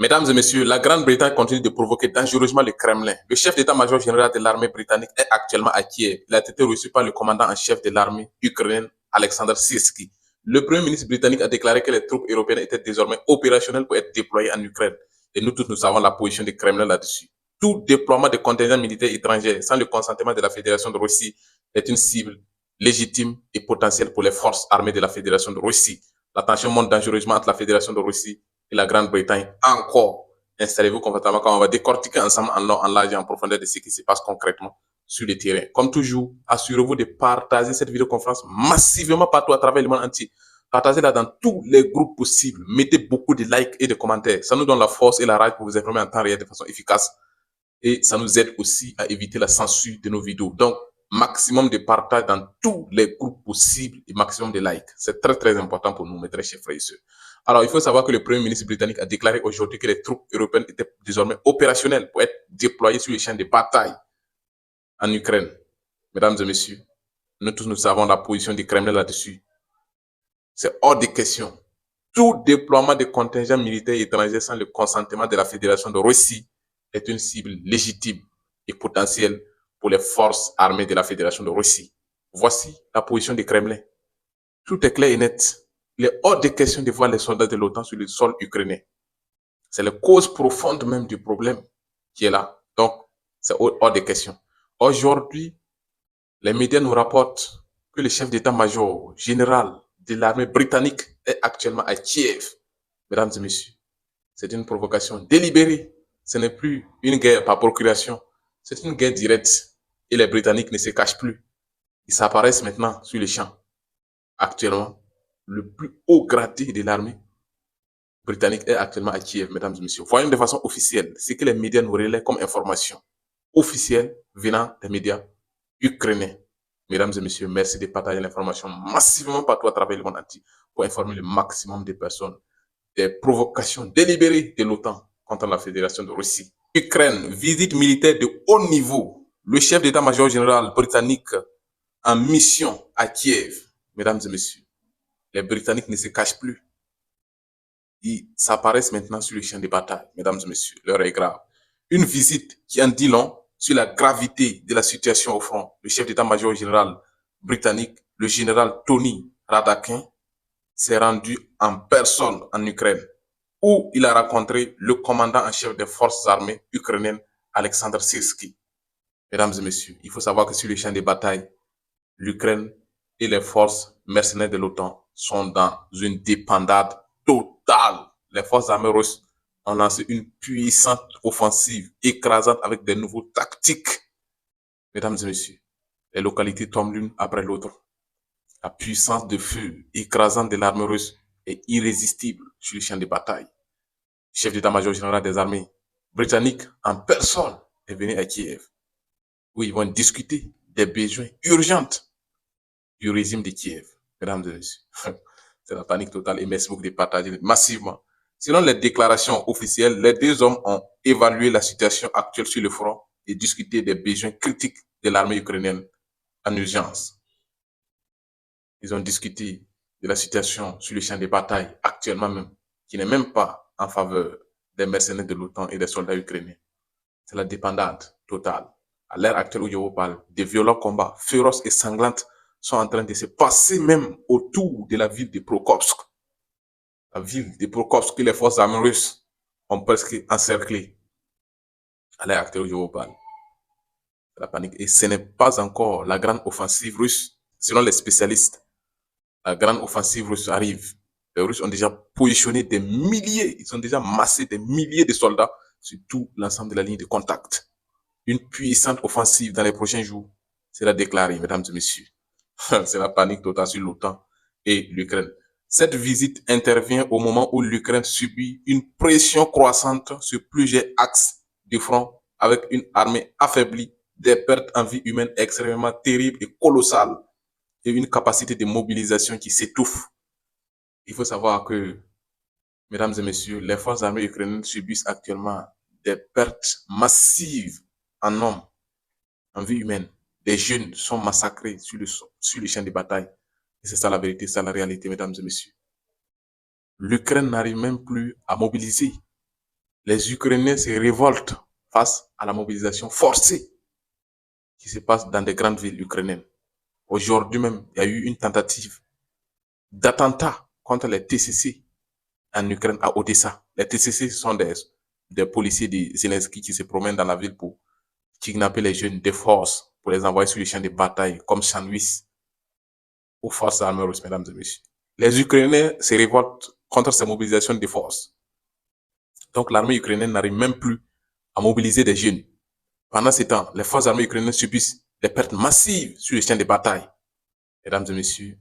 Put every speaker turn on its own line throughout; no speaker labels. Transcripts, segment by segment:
Mesdames et messieurs, la Grande-Bretagne continue de provoquer dangereusement le Kremlin. Le chef d'état-major général de l'armée britannique est actuellement à Kiev. Il a été reçu par le commandant en chef de l'armée ukrainienne, Alexander Syrski. Le premier ministre britannique a déclaré que les troupes européennes étaient désormais opérationnelles pour être déployées en Ukraine. Et nous tous, nous savons la position du Kremlin là-dessus. Tout déploiement de contingents militaires étrangers sans le consentement de la Fédération de Russie est une cible légitime et potentielle pour les forces armées de la Fédération de Russie. La tension monte dangereusement entre la Fédération de Russie et la Grande-Bretagne encore. Installez-vous confortablement quand on va décortiquer ensemble en long, en large et en profondeur de ce qui se passe concrètement sur le terrain. Comme toujours, assurez-vous de partager cette vidéoconférence massivement partout à travers le monde entier. Partagez-la dans tous les groupes possibles. Mettez beaucoup de likes et de commentaires. Ça nous donne la force et la rage pour vous informer en temps réel de façon efficace. Et ça nous aide aussi à éviter la censure de nos vidéos. Donc, maximum de partage dans tous les groupes possibles et maximum de likes. C'est très, très important pour nous, mes très chers frères et sœurs. Alors, il faut savoir que le Premier ministre britannique a déclaré aujourd'hui que les troupes européennes étaient désormais opérationnelles pour être déployées sur les champs de bataille en Ukraine. Mesdames et messieurs, nous tous, nous savons la position du Kremlin là-dessus. C'est hors de question. Tout déploiement de contingents militaires étrangers sans le consentement de la Fédération de Russie est une cible légitime et potentielle pour les forces armées de la Fédération de Russie. Voici la position du Kremlin. Tout est clair et net. Il est hors de question de voir les soldats de l'OTAN sur le sol ukrainien. C'est la cause profonde même du problème qui est là. Donc, c'est hors de question. Aujourd'hui, les médias nous rapportent que le chef d'état-major général de l'armée britannique est actuellement à Kiev. Mesdames et messieurs, c'est une provocation délibérée. Ce n'est plus une guerre par procuration. C'est une guerre directe. Et les Britanniques ne se cachent plus. Ils s'apparaissent maintenant sur les champs. Actuellement, le plus haut gradé de l'armée britannique est actuellement à Kiev, mesdames et messieurs. Voyons de façon officielle ce que les médias nous relaient comme information officielle venant des médias ukrainiens. Mesdames et messieurs, merci de partager l'information massivement partout à travers le monde entier pour informer le maximum de personnes des provocations délibérées de l'OTAN contre la Fédération de Russie. Ukraine, visite militaire de haut niveau. Le chef d'état-major général britannique en mission à Kiev. Mesdames et messieurs, les Britanniques ne se cachent plus. Ils s'apparaissent maintenant sur le champ de bataille. Mesdames et messieurs, l'heure est grave. Une visite qui en dit long sur la gravité de la situation au front. Le chef d'état-major général britannique, le général Tony Radakin, s'est rendu en personne en Ukraine, où il a rencontré le commandant en chef des forces armées ukrainiennes, Alexander Syrski. Mesdames et messieurs, il faut savoir que sur le champ de bataille, l'Ukraine et les forces mercenaires de l'OTAN sont dans une dépendade totale. Les forces armées russes ont lancé une puissante offensive écrasante avec des nouveaux tactiques. Mesdames et messieurs, les localités tombent l'une après l'autre. La puissance de feu écrasante de l'armée russe est irrésistible sur le champ de bataille. Le chef d'état-major général des armées britanniques en personne est venu à Kiev, où ils vont discuter des besoins urgents du régime de Kiev. Mesdames et messieurs, c'est la panique totale et merci beaucoup de partager massivement. Selon les déclarations officielles, les deux hommes ont évalué la situation actuelle sur le front et discuté des besoins critiques de l'armée ukrainienne en urgence. Ils ont discuté de la situation sur le champ de bataille actuellement même, qui n'est même pas en faveur des mercenaires de l'OTAN et des soldats ukrainiens. C'est la dépendade totale. À l'heure actuelle où je vous parle, des violents combats féroces et sanglants sont en train de se passer même autour de la ville de Prokopsk. La ville de Prokopsk que les forces armées russes ont presque encerclée. À l'heure actuelle où je vous parle. La panique. Et ce n'est pas encore la grande offensive russe. Selon les spécialistes, la grande offensive russe arrive. Les Russes ont déjà positionné des milliers, ils ont déjà massé des milliers de soldats sur tout l'ensemble de la ligne de contact. Une puissante offensive dans les prochains jours sera déclarée, mesdames et messieurs. C'est la panique totale sur l'OTAN et l'Ukraine. Cette visite intervient au moment où l'Ukraine subit une pression croissante sur plusieurs axes de front avec une armée affaiblie, des pertes en vie humaine extrêmement terribles et colossales et une capacité de mobilisation qui s'étouffe. Il faut savoir que, mesdames et messieurs, les forces armées ukrainiennes subissent actuellement des pertes massives en hommes, en vie humaine. Des jeunes sont massacrés sur le champ de bataille. Et c'est ça la vérité, c'est ça la réalité, mesdames et messieurs. L'Ukraine n'arrive même plus à mobiliser. Les Ukrainiens se révoltent face à la mobilisation forcée qui se passe dans des grandes villes ukrainiennes. Aujourd'hui même, il y a eu une tentative d'attentat contre les TCC en Ukraine, à Odessa. Les TCC sont des policiers de Zelensky qui se promènent dans la ville pour kidnapper les jeunes des forces, pour les envoyer sur les champs de bataille, comme Chanvis, aux forces armées russes, mesdames et messieurs. Les Ukrainiens se révoltent contre ces mobilisations de forces. Donc l'armée ukrainienne n'arrive même plus à mobiliser des jeunes. Pendant ce temps, les forces armées ukrainiennes subissent des pertes massives sur les champs de bataille. Mesdames et messieurs,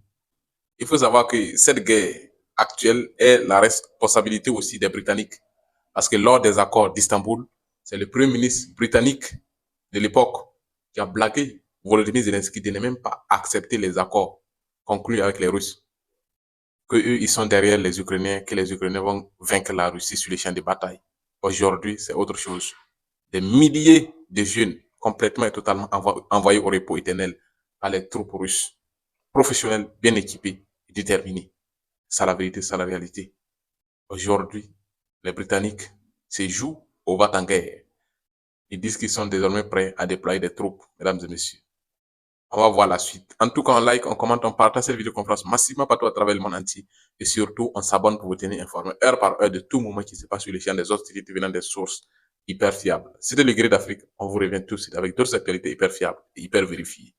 il faut savoir que cette guerre actuelle est la responsabilité aussi des Britanniques. Parce que lors des accords d'Istanbul, c'est le premier ministre britannique de l'époque qui a blagué Volodymyr Zelensky de ne même pas accepter les accords conclus avec les Russes. Que eux, ils sont derrière les Ukrainiens, que les Ukrainiens vont vaincre la Russie sur les champs de bataille. Aujourd'hui, c'est autre chose. Des milliers de jeunes complètement et totalement envoyés au repos éternel par les troupes russes, professionnels, bien équipés et déterminés. C'est la vérité, c'est la réalité. Aujourd'hui, les Britanniques se jouent au va-t-en-guerre. Ils disent qu'ils sont désormais prêts à déployer des troupes, mesdames et messieurs. On va voir la suite. En tout cas, on like, on commente, on partage cette vidéoconférence massivement partout à travers le monde entier. Et surtout, on s'abonne pour vous tenir informé heure par heure de tout moment qui se passe sur les chaînes des autres titres venant des sources hyper fiables. C'était le Gré d'Afrique. On vous revient tout de suite avec d'autres actualités hyper fiables et hyper vérifiées.